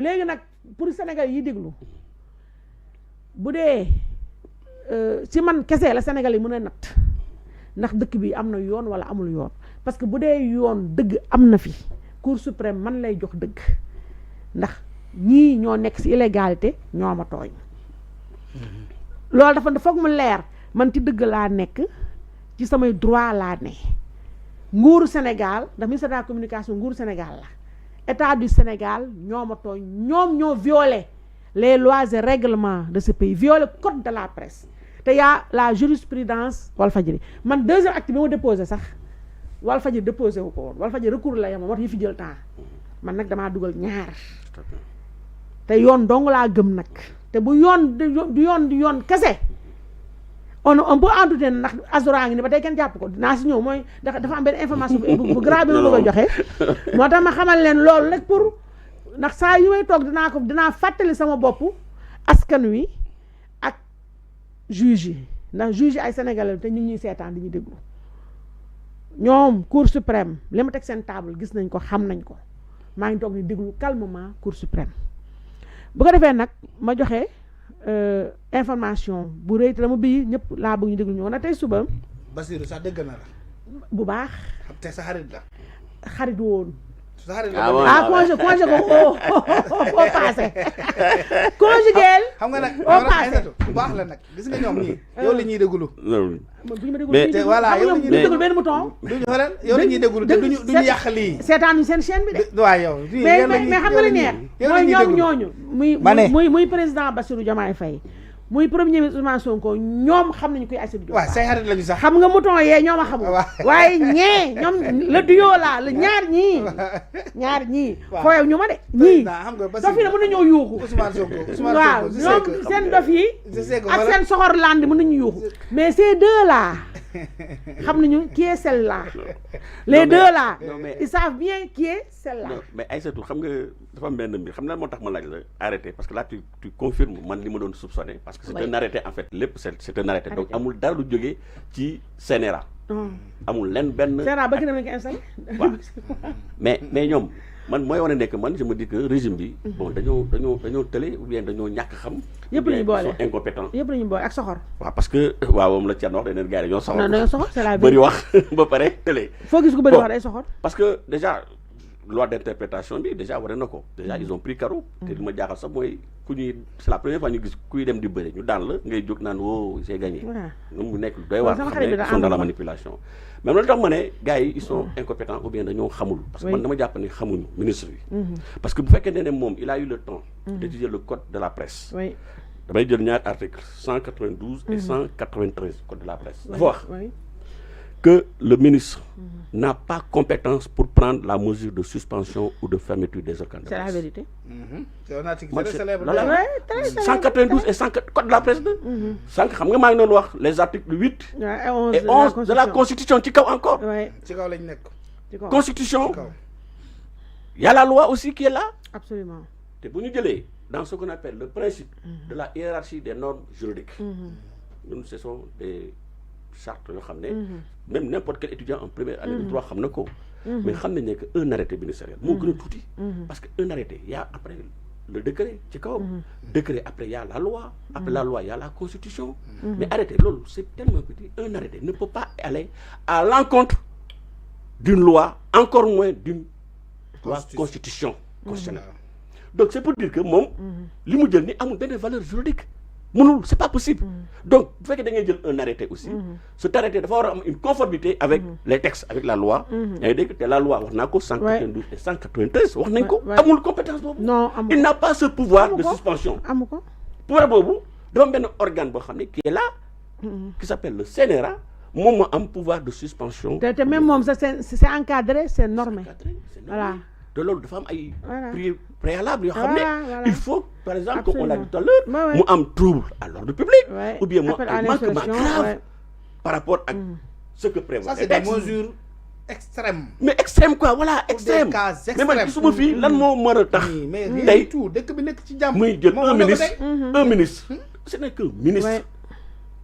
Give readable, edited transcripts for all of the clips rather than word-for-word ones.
léegi nag pour Sénégal yi déglu bu dee ci man kese la Sénégal yi mën a natt ndax dëkk bi am na yoon wala amul yoon parce que bu dee yoon dëgg am na fi Cour suprême man lay jox dëgg ndax ñii ñoo nekk ci illégalité ñoo ma tooñ loolu dafa foog mu leer man ci dëgg laa nekk ci samay droit laa ne nguuru Sénégal ndax ministère de la communication nguuru Sénégal la état du Sénégal ñoo ma tooñ ñoom ñoo violé les lois et règlements de ce pays violé code de la presse te y'a la jurisprudence Walfadjri man deuxième acte bi ma déposé sax Walfadjri déposé wu ko woon Walfadjri recours la yama moo tax yi fi jël temps man nag damaa dugal ñaar te yoon dong laa gëm nag te bu yoon du yoon kese on peut en douter ndax Azura ngi ni ba tey kenn jàpp ko dinaa si ñëw mooy dafa am benn information bu grave bi ma bëgg a joxe moo tax ma xamal leen loolu rek pour ndax saa yu may toog dinaa fàttali sama bopp askan wi ak juge yi ndax juge yi ay sénégalais te ñu ngi ñuy seetaan di ñu déglu ñoom cour suprême li ma teg seen table gis nañ ko xam nañ ko maa ngi toog ni déglu calmement cour suprême bu ko defee nag ma joxe information bu rëy te dama bii ñëpp laa bëgg ñu déglu ñoo na tey suba Basirou sax dégg na la bu baax te sa xarit la xarit woon sa xarit la congé ko au passé conjuguel xam nga nag au passé bu baax la nag gis nga ñoom ñii yow la ñuy déglu bu ñu ma te voilà yow la ñuy déglu benn mouton duñu xoolal yow la ñuy déglu te duñu yàq lii seetaanuñu seen chaîne bi de waaw yow mais xam nga la neex mooy ñoom ñooñu muy président Bassirou Diomaye Faye muy premier ministre Ousmane Sonko ñoom xam nañu koy Aïssatou Diop waaw say xarit lañu sax xam nga mouton yee ñoom a xamul waaye ñee ñoom le duo la la ñaar ñii fooyew ñu ma de ñii dof yi ne mën nañoo yuuxu Ousmane Sonko waaw ñoom seen dof yi ak seen soxor landi mën nañu yuuxu mais ces deux là xam nañu qui est celle-là les deux là ils savent bien qui est celle-là mais Aïssatou xam nga dafa am benn mbir xam naa moo tax ma laaj la arrêté parce que là tu confirmes man li ma doon soupçonné parce que c'est un arrêté en fait lépp c'est un arrêté donc amul dara lu jógee ci CNRA amul leen benn CNRA ba gën a ko installé waaw mais ñoom man mooy wane nekk man je me dis que régime bi bon dañoo tële ou bien dañoo ñàkk xam yëpp lañu boole sont incompétents yëpp lañu boole ak soxor waaw parce que waaw moom la Thierno wax dañu gars yi dañoo soxor dañoo soxor c'est la bëri wax ba pare tële foo gis ko bëri wax day soxor parce que déjà loi d'interprétation bi déjà waree na ko déjà ils ont pris carreau te li ma jaaxal sax mooy ku ñuy c'est la première fois ñu gis kuy dem di bëri ñu daan la ngay jóg naan woo j'ai gagné mu nekk lu doy waar xam ne ils sont dans la manipulation même loolu tax ma ne gars yi ils sont incompétents ou bien dañoo xamul parce que man dama jàpp ne xamuñu ministre bi parce que bu fekkee ne moom il a eu le temps d'étudier le code de la presse damay jël ñaari article 192 et 193 code de la presse dafa wax que le ministre n'a pas compétence pour prendre la mesure de suspension ou de fermeture des organes de presse. C'est la vérité. C'est un article très célèbre. 192 et 104 code de la presse. Sànq xam nga maa ngi doon wax les articles 8 et 11 de la constitution ci kaw encore. ci kaw lañ nekk. Constitution. Il y a la loi aussi qui est là. Absolument. te bu ñu jëlee dans ce qu'on appelle le principe de la hiérarchie des normes juridiques. Ñun ce sont des charte yoo xam ne même n'importe quel étudiant en première année de droit xam na ko mais xam nañ ne que un arrêté ministériel moo gën a tuuti parce que un arrêté y a après le décret ci kawam décret après y a la loi après la loi y a la constitution mais arrêté loolu c'est tellement petit un arrêté ne peut pas aller à l'encontre d'une loi encore moins d'une loi constitution constitutionnelle donc c'est pour dire que moom li mu jël ni amul benn valeur juridique mënul c'est pas possible donc bu fekkee da ngay jël un arrêté aussi cet arrêté dafa war a am une conformité avec les textes avec la loi yaa ngi dégg te la loi wax naa ko 192 et 193 wax nañ ko amul compétence boobu non il n'a pas ce pouvoir de suspension amu ko pouvoir boobu dafa am benn organe boo xam ne qui est là qui s'appelle le CNRA moom moo am pouvoir de suspension te même moom ça c'est encadré c'est normé voilà te loolu dafa am ay préalable yoo xam ne il faut par exemple comme on l'a dit tout à l'heure mu am trouble à l'ordre public ou bien mu am manquement grave par rapport à ce que prévoit ça c'est des mesures extrêmes mais extrême quoi voilà extrême mais man gisuma fii lan moo mën a tax tey dëkk bi nekk ci jàmm muy jël un ministre ce n'est qu'un ministre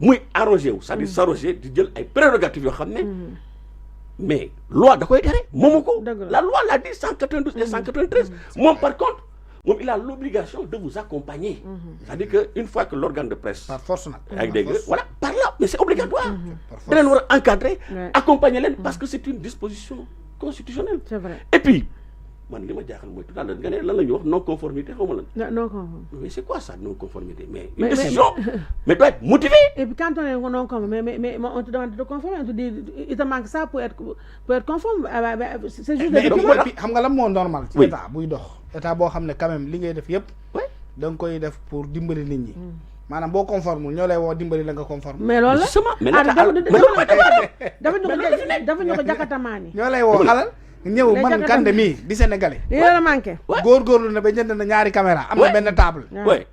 muy arrogé wu c'est-à-dire s'arroger di jël ay prérogatives yoo xam ne mais loi da koy tere moomu ko la loi l'a dit 192 et 193 moom par contre moom il a l'obligation de vous accompagner. C'est-à-dire qu'une fois que l'organe de presse par force nag avec des voilà par là mais c'est obligatoire da leen war a encadrer accompagner leen parce que c'est une disposition constitutionnelle. C'est vrai. Et puis man li ma jaaxal mooy tout à l'heure nga ne lan la ñuy wax non conformité xaw ma lan. Non conforme. Mais c'est quoi ça non conformité mais une décision mais doit être motivée. Et puis quand on est non conforme mais on te demande de conformer, on te dit il te manque ça pour être conforme. C'est juste mais des et puis xam nga lan moo normal ci Oui. état buy dox état boo xam ne quand même li ngay def yëpp da nga koy def pour dimbali nit ñi maanaam boo conforme ñoo lay woo dimbali la nga conforme mais loolu la Justement, mais ah l'état dafa ñu ko jakatamaani. ñoo lay woo xalal ñëw Les man Jakarta- Kandé mii di sénégalais li la manqué. góorgóorlu na ba jënd na ñaari caméra am na benn table Ouais.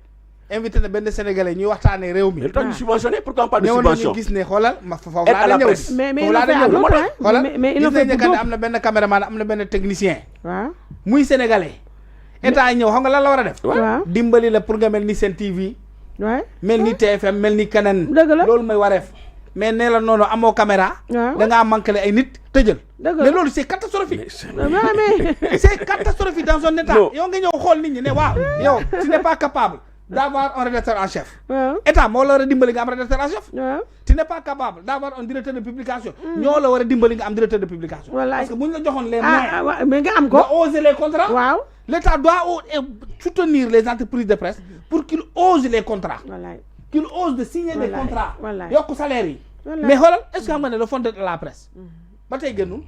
invité na benn sénégalais ñuy waxtaanee réew mi Mais le temps de subventionner, pourquoi pas de ñëw subvention? nañu gis ne xoolal ma foofu Aide à laa la la ñëw presse. mais foofu il laa le fait la à ñëw l'autre, hein. xoolal mais il gis le fait nañu pour ne am na benn caméraman am na benn technicien waaw muy sénégalais état yi ñëw xam nga lan la war a def waaw dimbali la pour nga mel ni Sen TV waaw mel ni TFM mel ni keneen Dëgg la. loolu mooy wareef mais nee la noonu amoo caméra waaw da ngaa manqué ay nit tëjal Dëgg la. mais loolu c'est catastrophique Mais c'est- mais c'est catastrophique dans un état Non. yow nga ñëw xool nit ñi ne waaw yow tu n'es pas capable d'avoir un rédacteur en chef waaw état moo la war a dimbali nga am rédacteur en chef waaw tu n'es pas capable d'avoir un directeur de publication ñoo la war a dimbali nga am directeur de publication Wallaay. parce que bu ñu la joxoon les ah moyens waaw mais nga am ko nga oser les contrats waaw l'état doit soutenir les entreprises de presse pour qu'ils osent les contrats wallaay qu'ils osent de signer des Wallaay, contrats wallaay. yokk salaire yi Wallaay. mais xoolal est-ce que xam nga ne le fonds de la presse ba tey gënul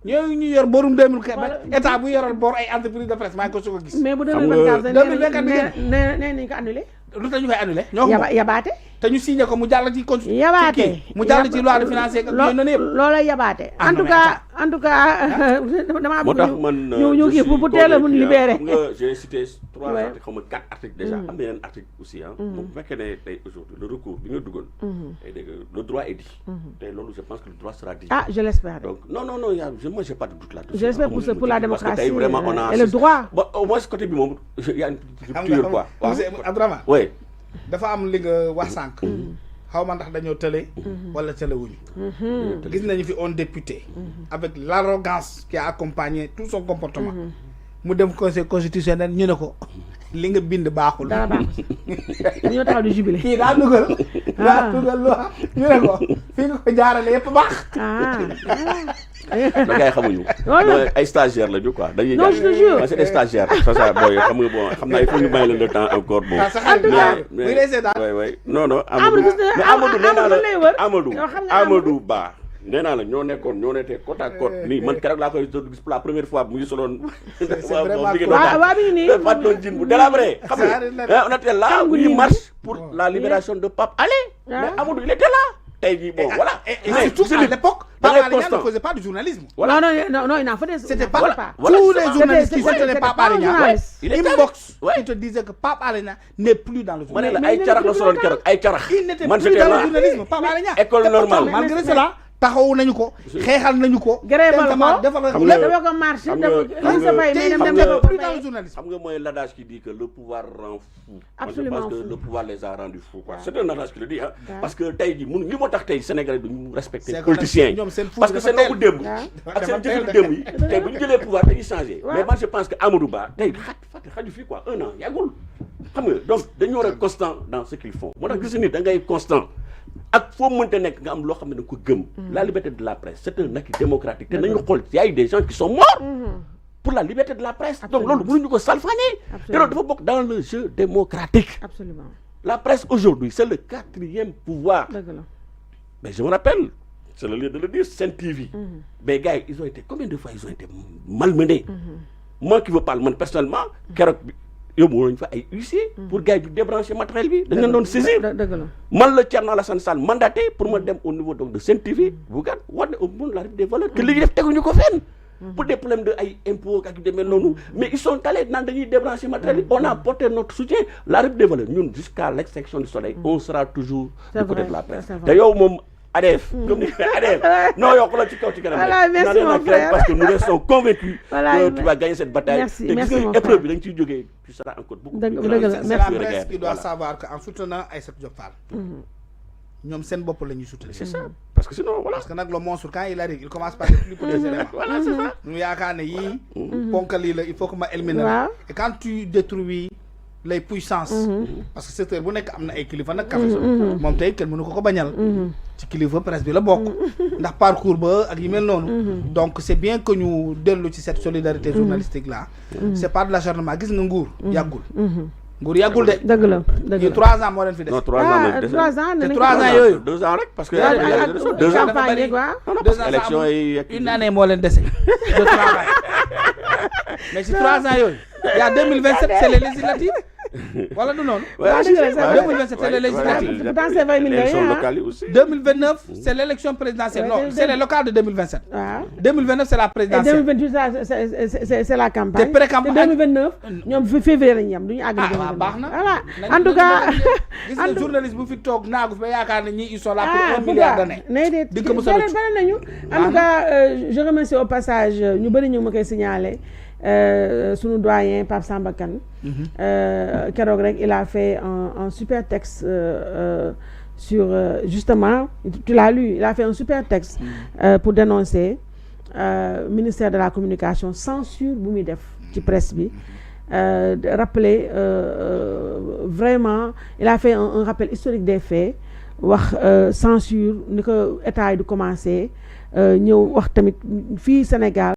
ñooñu ñu yor borum 2000 Voilà. état bu yoral bor ay entreprise de presse maa ngi ko soog a gis mais bu Xam nga- 2024 2024 nee nañ ko annulé lu tax ñu koy annulé ñoo ko moom yabaate te ñu signé ko mu jàll ci constitution yabaate mu jàll ci loi de financier ak yooyu noonu yëpp loola yabaate Ah, en non, tout mais cas damaa moo tax bëgg man ñu kii pour teel a mun libéré xam nga j'ai cité 3 Ouais. articles xaw ma 4 articles déjà am na yeneen article aussi ah moom bu fekkee ne tey aujourd'hui le recours bi nga dugal tey dégg nga le droit est dit tey loolu je pense que le droit sera dit ah je l'espère donc non moi j'ai pas de doute là-dessus. Je l'espère pour la Parce que démocratie tey vraiment on a et le droit. Bon, au moins ce côté bi moom il y a une xam rupture quoi. nga monsieur Abdourahmane Oui. dafa am li nga wax sànq xaw ma ndax dañoo tële wala tële wuñu gis nañu fi un député avec l'arrogance qui a accompagné tout son comportement mu dem conseil constitutionnel ñu ne ko li nga bind baaxul dara baax ñoo taxaw di jubilé kii daa dugal loi ñu ne ko fii nga ko jaarale yëpp baax da ngay xamuñu. mooy ay stagiaires lañu quoi dañuy. Non, je te jure. C'est des stagiaires. ça booy xam nga bon xam naa il faut ñu may leen le temps encore bon. waaw sa xarit mais muy lay seetaan oui non non. Amadou gis na mais Amadou nee naa Amadou lay wër. la Amadou Yow xam nga Amadou Ba. nee naa la ñoo nekkoon côte à côte nii man keroog laa koy gis pour la première fois mu ngi soloon. vraiment waaw mi ngi nii. dafa doon jean bu délabré. xam nga on était là Kangu il nii. marche pour la libération de Pape Alé. mais Amadou il était là. tey jii bon voilà. et mais surtout c'est à lui. l'époque Da ngay Pape Alé Niang constant. ne faisait pas du journalisme Voilà. Non, il en faut des. C'était pas Voilà. tous Voilà, les c'est- journalistes qui c'était- soutenaient c'était Pape pas Alé un Niang journaliste. Il était inbox ouais. il te disait que Pape Alé Niang n'est plus dans le ma ne journalisme la ay carax la soloon keroog ay carax. il n'était man plus j'étais dans le là. journalisme Pape Alé Niang École te pourtant, normale. malgré cela taxawu nañu ko xeexal nañu ko Gréval tentamment ko. defal Xam ko nga- lépp dafa ko marché xam nga- dafa sa fay mais dem xam dem nga- dafa ko plus dans le fay. journalisme xam nga mooy l'adage qui dit que le pouvoir rend fou. Absolument Moi, je pense fou. que le pouvoir les a rendus fous quoi. Ouais. C'est un adage qui le dit hein. Ouais. parce que tey jii mun li moo tax tey Sénégalais duñu respecter C'est que politiciens yi. ñoom seen fou parce que dafa seen noppu teel. démb. Ouais. ak seen Dafa jëfu teel. démb yi. tey bu ñu jëlee pouvoir dañuy changer. Ouais. mais man je pense que Amadou Ba tey xaju fii quoi 1 an yàggul. xam nga donc dañu war a constant dans ce qu'ils font. moo tax gis nit da ngay constant. ak foo mënta nekk nga am loo xam ne da nga ko gëm. la liberté de la presse c'est un acquis démocratique te nañu xool y a eu des gens qui sont morts. pour la liberté de la presse. donc Absolument. loolu mënuñu ko salfaañee. te loolu dafa bokk dans le jeu démocratique. Absolument. La presse aujourd'hui c'est le 4e pouvoir. dëgg la. Mais je me rappelle, c'est le lieu de le dire, Sen TV. Mais gars, ils ont été, combien de fois ils ont été malmenés. Moi qui veux parler, moi personnellement, keroog yow moo ñu fa ay huissier pour gars yi du débrancher matériel bi dañ leen doon saisir. dëgg la. man la Thierno Alassane Sall mandaté pour ma dem au niveau donc de Sen TV bu gàtt war na au monde la des valeurs que li ñuy def teguñu ko fenn. pour des problèmes de ay impôts ak yu demee noonu mais ils sont allés naan dañuy débrancher matériel bi on a apporté notre soutien la République des valeurs ñun jusqu'à l'extinction du soleil on sera toujours C'est du côté vrai, de la presse c'est te vrai. yow moom ADF comme ni ADF non yokk la ci kaw ci kanam Voilà, merci, rek mon frère. parce que nous restons convaincus Voilà, que tu vas gagner cette bataille merci, te gis merci, nga mon épreuve frère. bi da nga ciy jógee tu seras encore beaucoup Dëgg- plus dëgg la, grand. c'est merci. la presse Regarde, qui doit voilà. savoir que en soutenant Aïssatou Diop Fall ñoom seen bopp la ñuy soutenir C'est ça. parce que sinon voilà. Parce que le monstre, quand il arrive, il commence par les plus petits éléments. Voilà, c'est ça. Nous, il faut que je élimine. Et quand tu détruis les puissances, parce que c'est un bon équilibre, mon tay ken mënu ko bañal ci kilifa presse bi la bok ndax parcours ba ak yi mel nonu. Donc c'est bien que ñu dellu ci cette solidarité journalistique là. C'est pas de l'acharnement, gis nga nguur yagul. Nguur yagul de. Deug la deug la 3 ans mo len fi def. Non 3 ans. 3 ans. 3 ans yoyu. 2 ans rek parce que 2 ans campagne quoi. 2 ans élection yi une année mo len déssé de travail. Mais si 3 ans yoyu, il y a 2027 c'est les législatives. Voilà, nous non. 2027 c'est les législatives. Pourtant c'est 20 millions. 2029 c'est l'élection présidentielle. Non, c'est les locales de 2027. 2029 c'est la présidentielle. Et 2028 c'est la campagne. Et pré-campagne. 2029 ñom février lañ yam duñu ag. Voilà. En tout cas, gis nga journaliste bu fi tok naagu ba yaakaar ni ils sont là pour 1 milliard d'années. En tout cas, je remercie au passage ñu bari ñu ma koy signaler. Sunu doyen Pape Samba Kane keroog rek il a fait un super texte sur justement tu l'as lu, il a fait un super texte pour dénoncer ministère de la communication censure bu muy def ci presse bi rappeler vraiment il a fait un rappel historique des faits wax censure ni ko état yi du commencer ñëw wax tamit fii Sénégal